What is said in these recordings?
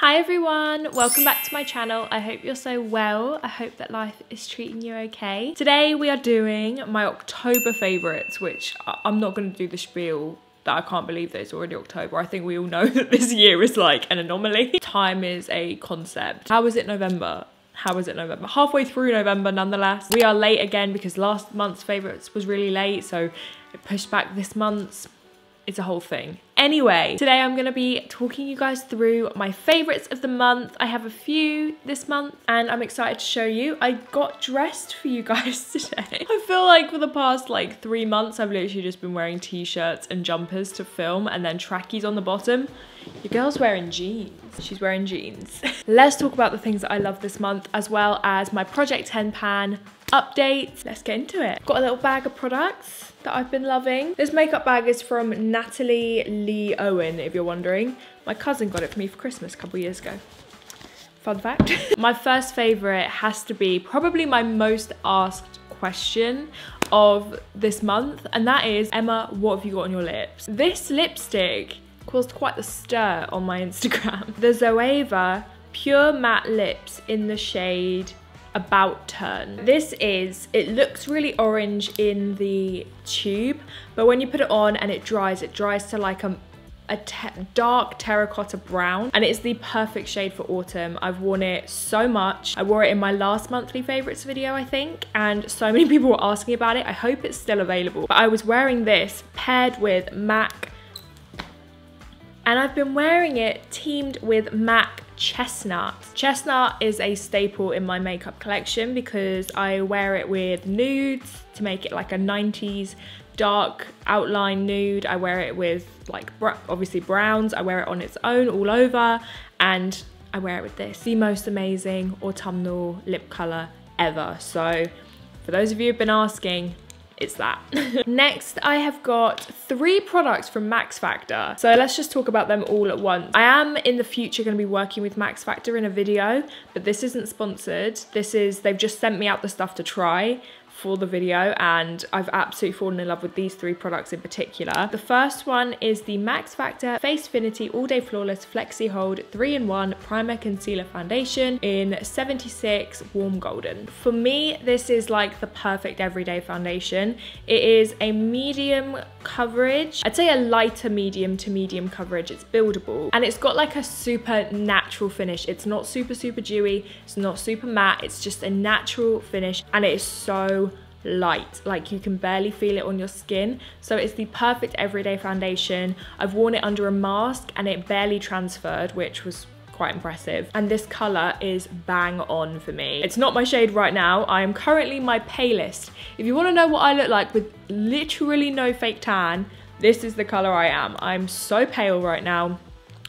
Hi everyone, welcome back to my channel. I hope you're so well. I hope that life is treating you okay. Today we are doing my October favorites, which I'm not going to do the spiel that I can't believe that it's already October. I think we all know that this year is like an anomaly. Time is a concept. How is it November? How is it November? Halfway through November nonetheless. We are late again because last month's favorites was really late, so it pushed back this month's. It's a whole thing. Anyway, today I'm going to be talking you guys through my favorites of the month. I have a few this month and I'm excited to show you. I got dressed for you guys today. I feel like for the past like 3 months I've literally just been wearing t-shirts and jumpers to film and then trackies on the bottom. Your girl's wearing jeans. She's wearing jeans. Let's talk about the things that I love this month as well as my Project 10 pan updates. Let's get into it. Got a little bag of products that I've been loving. This makeup bag is from Natalie Lee Owen, if you're wondering. My cousin got it for me for Christmas a couple years ago. Fun fact. My first favorite has to be probably my most asked question of this month, and that is, Emma, what have you got on your lips? This lipstick caused quite the stir on my Instagram. The Zoeva Pure Matte Lips in the shade About Turn. It looks really orange in the tube, but when you put it on and it dries to like a dark terracotta brown, and it's the perfect shade for autumn. I've worn it so much. I wore it in my last monthly favorites video, I think, and so many people were asking about it. I hope it's still available. But I was wearing this paired with MAC, and I've been wearing it teamed with MAC Chestnut. Chestnut is a staple in my makeup collection because I wear it with nudes to make it like a 90s dark outline nude. I wear it with like obviously browns. I wear it on its own all over, and I wear it with this. The most amazing autumnal lip color ever. So for those of you who've been asking, it's that. Next, I have got 3 products from Max Factor. So let's just talk about them all at once. I am in the future going to be working with Max Factor in a video, but this isn't sponsored. they've just sent me out the stuff to try for the video, and I've absolutely fallen in love with these 3 products in particular. The first one is the Max Factor Facefinity All Day Flawless Flexi Hold 3-in-1 Primer Concealer Foundation in 76 Warm Golden. For me, this is like the perfect everyday foundation. It is a medium coverage. I'd say a lighter medium to medium coverage. It's buildable, and it's got like a super natural finish. It's not super dewy. It's not super matte. It's just a natural finish, and it is so light, like you can barely feel it on your skin. So it's the perfect everyday foundation. I've worn it under a mask and it barely transferred, which was quite impressive. And this color is bang on for me. It's not my shade right now. I am currently my palest. If you want to know what I look like with literally no fake tan, this is the color I am. I'm so pale right now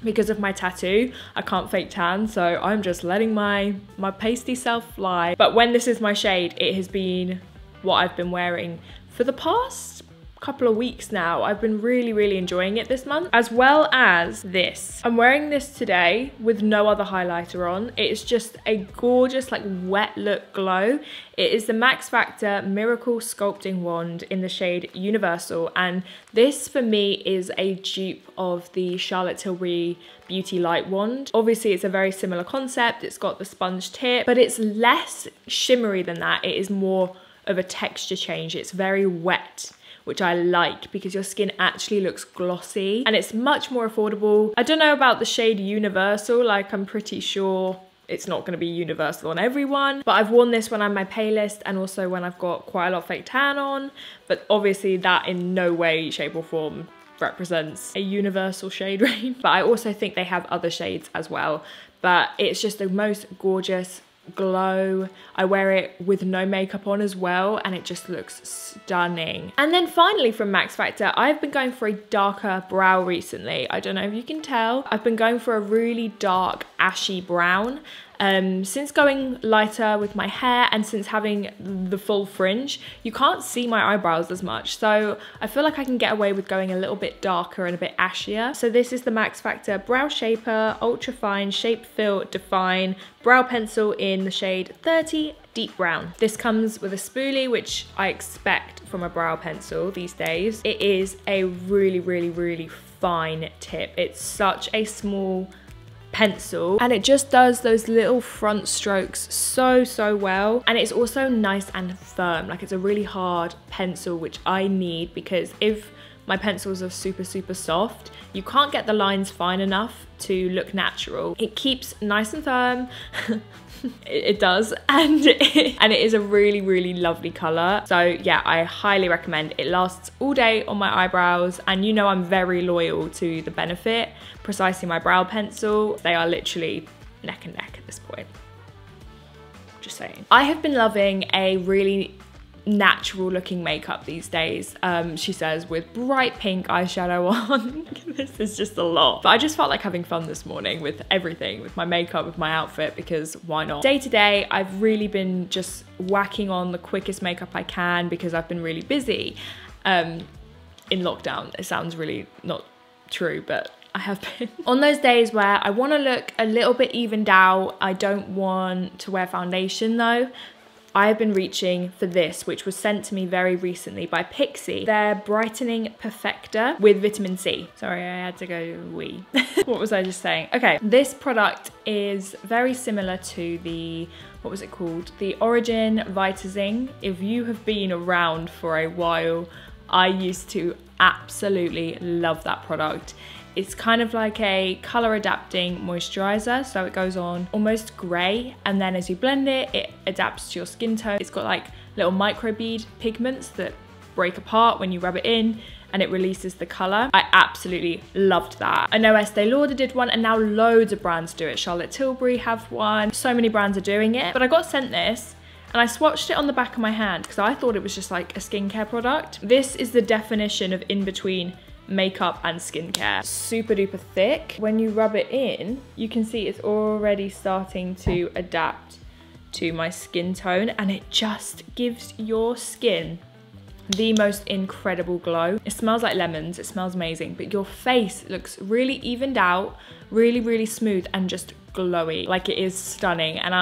because of my tattoo. I can't fake tan, so I'm just letting my pasty self fly. But when this is my shade, it has been what I've been wearing for the past couple of weeks now. I've been really enjoying it this month, as well as this. I'm wearing this today with no other highlighter on. It is just a gorgeous like wet look glow. It is the Max Factor Miracle Sculpting Wand in the shade Universal, and this for me is a dupe of the Charlotte Tilbury Beauty Light Wand. Obviously it's a very similar concept. It's got the sponge tip, but it's less shimmery than that. It is more of a texture change. It's very wet, which I like because your skin actually looks glossy, and it's much more affordable. I don't know about the shade Universal, like I'm pretty sure it's not going to be universal on everyone, but I've worn this when I'm my palest and also when I've got quite a lot of fake tan on, but obviously that in no way, shape or form represents a universal shade range. But I also think they have other shades as well, but it's just the most gorgeous glow. I wear it with no makeup on as well, and it just looks stunning. And then finally from Max Factor, I've been going for a darker brow recently. I don't know if you can tell. I've been going for a really dark ashy brown. Since going lighter with my hair and since having the full fringe, you can't see my eyebrows as much. So I feel like I can get away with going a little bit darker and a bit ashier. So this is the Max Factor Brow Shaper Ultra Fine Shape Fill Define Brow Pencil in the shade 30 Deep Brown. This comes with a spoolie, which I expect from a brow pencil these days. It is a really fine tip. It's such a small pencil, and it just does those little front strokes so well. And it's also nice and firm. Like, it's a really hard pencil, which I need, because if my pencils are super soft, you can't get the lines fine enough to look natural. It keeps nice and firm. It does, and it is a really lovely color. So yeah, I highly recommend. It lasts all day on my eyebrows, and you know I'm very loyal to the Benefit Precisely My Brow Pencil. They are literally neck and neck at this point. Just saying. I have been loving a really natural looking makeup these days, she says, with bright pink eyeshadow on. This is just a lot, but I just felt like having fun this morning with everything, with my makeup, with my outfit, because why not? Day to day, I've really been just whacking on the quickest makeup I can because I've been really busy in lockdown. It sounds really not true, but I have been. On those days where I want to look a little bit evened out, I don't want to wear foundation though, I've been reaching for this, which was sent to me very recently by Pixie. Their Brightening Perfector with vitamin C. Sorry, I had to go wee. What was I just saying? Okay, this product is very similar to the, what was it called? The Origin Vitazing. If you have been around for a while, I used to absolutely love that product. It's kind of like a color adapting moisturizer, so it goes on almost grey, and then as you blend it, it adapts to your skin tone. It's got like little microbead pigments that break apart when you rub it in, and it releases the color. I absolutely loved that. I know Estee Lauder did one, and now loads of brands do it. Charlotte Tilbury have one. So many brands are doing it, but I got sent this, and I swatched it on the back of my hand because I thought it was just like a skincare product. This is the definition of in between makeup and skincare. Super duper thick. When you rub it in, you can see it's already starting to adapt to my skin tone, and it just gives your skin the most incredible glow. It smells like lemons, it smells amazing, but your face looks really evened out, really smooth and just glowy. Like, it is stunning, and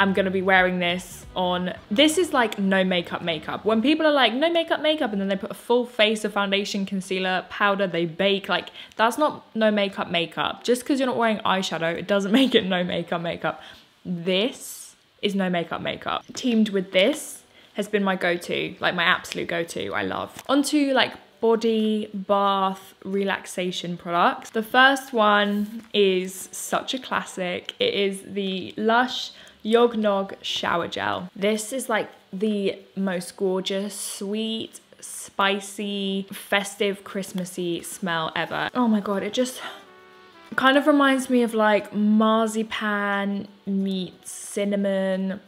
I'm gonna be wearing this on. This is like no makeup. When people are like, no makeup, and then they put a full face of foundation, concealer, powder, they bake, like, that's not no makeup. Just because you're not wearing eyeshadow, it doesn't make it no makeup. This is no makeup. Teamed with this has been my go-to, like my absolute go-to, I love. Onto like body, bath, relaxation products. The first one is such a classic. It is the Lush Yognog Shower Gel. This is like the most gorgeous, sweet, spicy, festive, Christmassy smell ever. Oh my God, it just kind of reminds me of like marzipan meets cinnamon.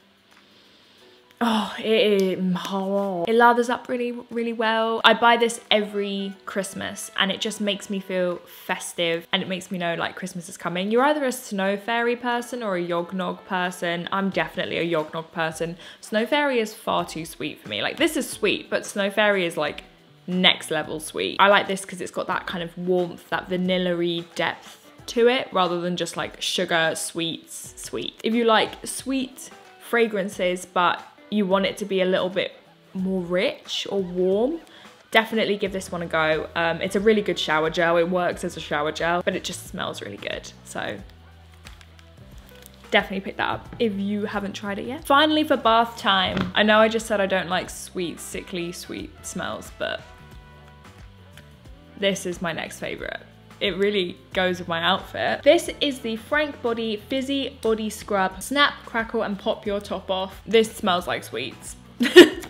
Oh, it lathers up really well. I buy this every Christmas, and it just makes me feel festive, and it makes me know like Christmas is coming. You're either a snow fairy person or a yognog person. I'm definitely a yognog person. Snow fairy is far too sweet for me. Like, this is sweet, but snow fairy is like next level sweet. I like this because it's got that kind of warmth, that vanilla-y depth to it, rather than just like sugar, sweets, sweet. If you like sweet fragrances, but you want it to be a little bit more rich or warm, definitely give this one a go. It's a really good shower gel. It works as a shower gel, but it just smells really good. So definitely pick that up if you haven't tried it yet. Finally, for bath time. I know I just said I don't like sweet, sickly, sweet smells, but this is my next favorite. It really goes with my outfit. This is the Frank Body Fizzy Body Scrub. Snap, crackle, and pop your top off. This smells like sweets.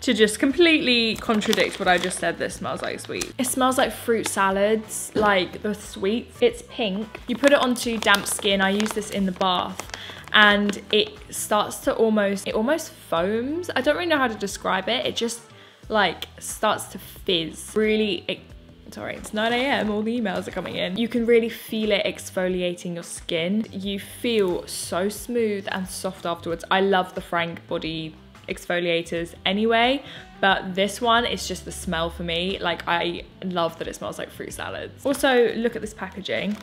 To just completely contradict what I just said, this smells like sweets. It smells like fruit salads, like the sweets. It's pink. You put it onto damp skin. I use this in the bath, and it starts to almost foams. I don't really know how to describe it. It just like starts to fizz. Really, sorry, it's 9 AM, all the emails are coming in. You can really feel it exfoliating your skin. You feel so smooth and soft afterwards. I love the Frank Body exfoliators anyway, but this one is just the smell for me. Like, I love that it smells like fruit salads. Also, look at this packaging.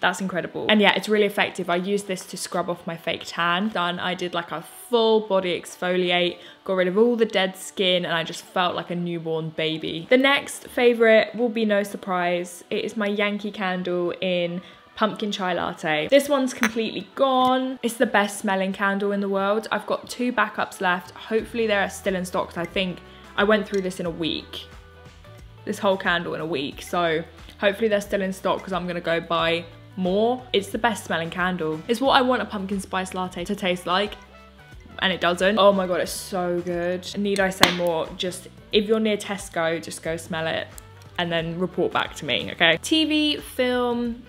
That's incredible. And yeah, it's really effective. I used this to scrub off my fake tan. I did like a full body exfoliate, got rid of all the dead skin, and I just felt like a newborn baby. The next favorite will be no surprise. It is my Yankee candle in pumpkin chai latte. This one's completely gone. It's the best smelling candle in the world. I've got 2 backups left. Hopefully they're still in stock, 'cause I think I went through this in a week. This whole candle in a week. So hopefully they're still in stock, because I'm gonna go buy more. It's the best smelling candle. It's what I want a pumpkin spice latte to taste like, and it doesn't. Oh my God, it's so good. Need I say more? Just, if you're near Tesco, just go smell it and then report back to me, okay? TV, film,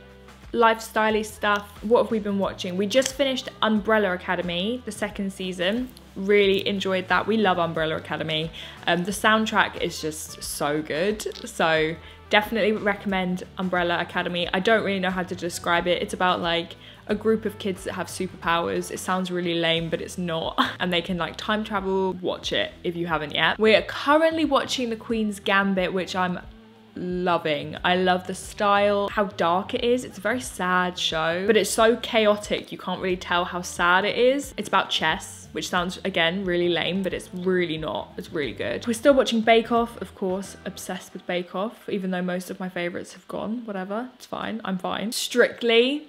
lifestyle-y stuff. What have we been watching? We just finished Umbrella Academy, the 2nd season. Really enjoyed that. We love Umbrella Academy. The soundtrack is just so good. So definitely recommend Umbrella Academy. I don't really know how to describe it. It's about like a group of kids that have superpowers. It sounds really lame, but it's not. And they can like time travel. Watch it if you haven't yet. We're currently watching The Queen's Gambit, which I'm loving. I love the style, how dark it is. It's a very sad show, but it's so chaotic you can't really tell how sad it is. It's about chess, which sounds again really lame, but it's really not. It's really good. We're still watching Bake Off, of course. Obsessed with Bake Off, even though most of my favorites have gone. Whatever, it's fine, I'm fine. Strictly,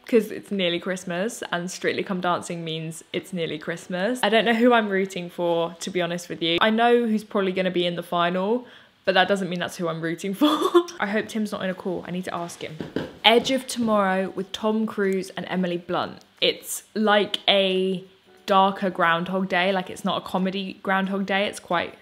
because it's nearly Christmas, and Strictly Come Dancing means it's nearly Christmas. I don't know who I'm rooting for, to be honest with you. I know who's probably going to be in the final, but that doesn't mean that's who I'm rooting for. I hope Tim's not in a call. I need to ask him. Edge of Tomorrow with Tom Cruise and Emily Blunt. It's like a darker Groundhog Day. Like, it's not a comedy Groundhog Day. It's quite,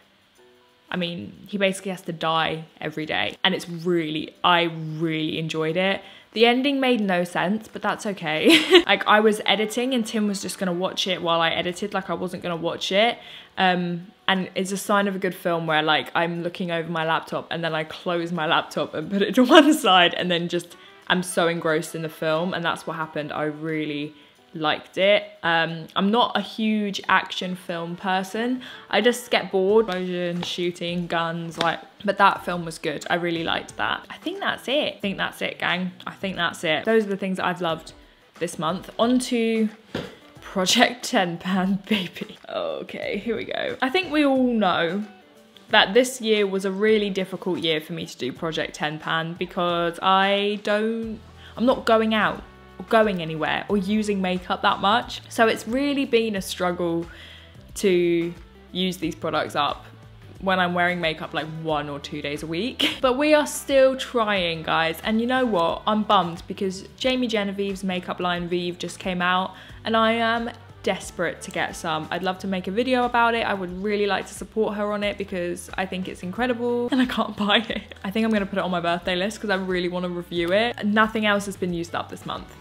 I mean, he basically has to die every day. And it's really, I really enjoyed it. The ending made no sense, but that's okay. Like, I was editing and Tim was just gonna watch it while I edited. Like, I wasn't gonna watch it. And it's a sign of a good film where like I'm looking over my laptop and then I close my laptop and put it to one side, and then just I'm so engrossed in the film, and that's what happened. I really liked it. I'm not a huge action film person. I just get bored. Explosion, shooting, guns, like, but that film was good. I really liked that. I think that's it. I think that's it, gang. I think that's it. Those are the things that I've loved this month. On to Project 10 Pan Baby. Okay, here we go. I think we all know that this year was a really difficult year for me to do Project 10 Pan, because I'm not going out or going anywhere or using makeup that much. So it's really been a struggle to use these products up when I'm wearing makeup like 1 or 2 days a week. But we are still trying, guys. And you know what? I'm bummed because Jamie Genevieve's makeup line Vive just came out, and I am desperate to get some. I'd love to make a video about it. I would really like to support her on it because I think it's incredible, and I can't buy it. I think I'm gonna put it on my birthday list because I really want to review it. Nothing else has been used up this month.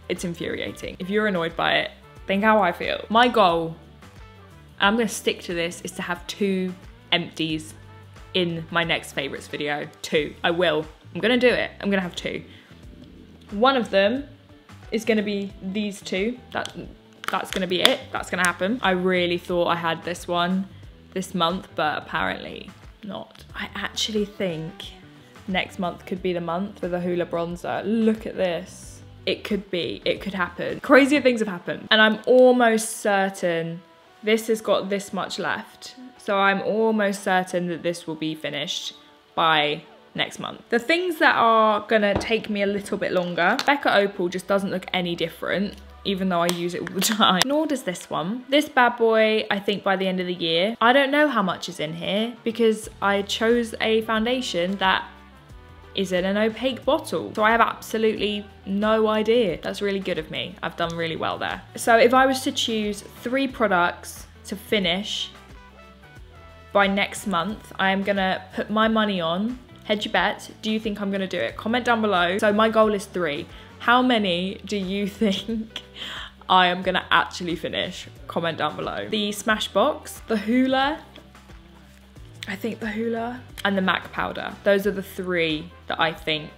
It's infuriating. If you're annoyed by it, think how I feel. My goal, and I'm gonna stick to this, is to have 2 empties in my next favorites video. 2, I will. I'm gonna do it. I'm gonna have 2. One of them is gonna be these 2. That's gonna be it. That's gonna happen. I really thought I had this one this month, but apparently not. I actually think next month could be the month for the Hoola bronzer. Look at this. It could be, it could happen. Crazier things have happened. And I'm almost certain this has got this much left. So I'm almost certain that this will be finished by next month. The things that are gonna take me a little bit longer, Becca Opal just doesn't look any different, even though I use it all the time. Nor does this one. This bad boy, I think by the end of the year. I don't know how much is in here because I chose a foundation that is in an opaque bottle. So I have absolutely no idea. That's really good of me. I've done really well there. So if I was to choose 3 products to finish by next month, I am gonna put my money on, hedge your bet, do you think I'm gonna do it? Comment down below. So my goal is 3. How many do you think I am gonna actually finish? Comment down below. The Smashbox, the Hoola, I think the Hoola, and the MAC powder. Those are the 3 that I think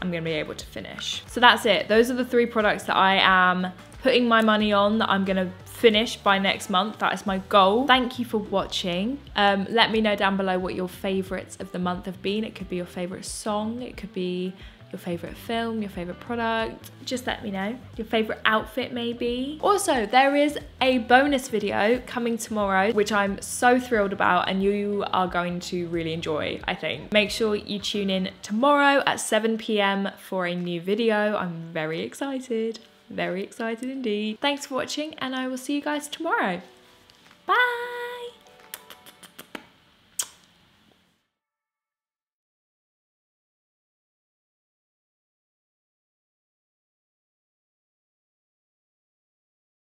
I'm gonna be able to finish. So that's it. Those are the 3 products that I am putting my money on that I'm gonna finish by next month. That is my goal. Thank you for watching. Let me know down below what your favorites of the month have been. It could be your favorite song. It could be your favourite film, your favourite product. Just let me know. Your favourite outfit maybe. Also, there is a bonus video coming tomorrow, which I'm so thrilled about and you are going to really enjoy, I think. Make sure you tune in tomorrow at 7 PM for a new video. I'm very excited. Very excited indeed. Thanks for watching and I will see you guys tomorrow. Bye!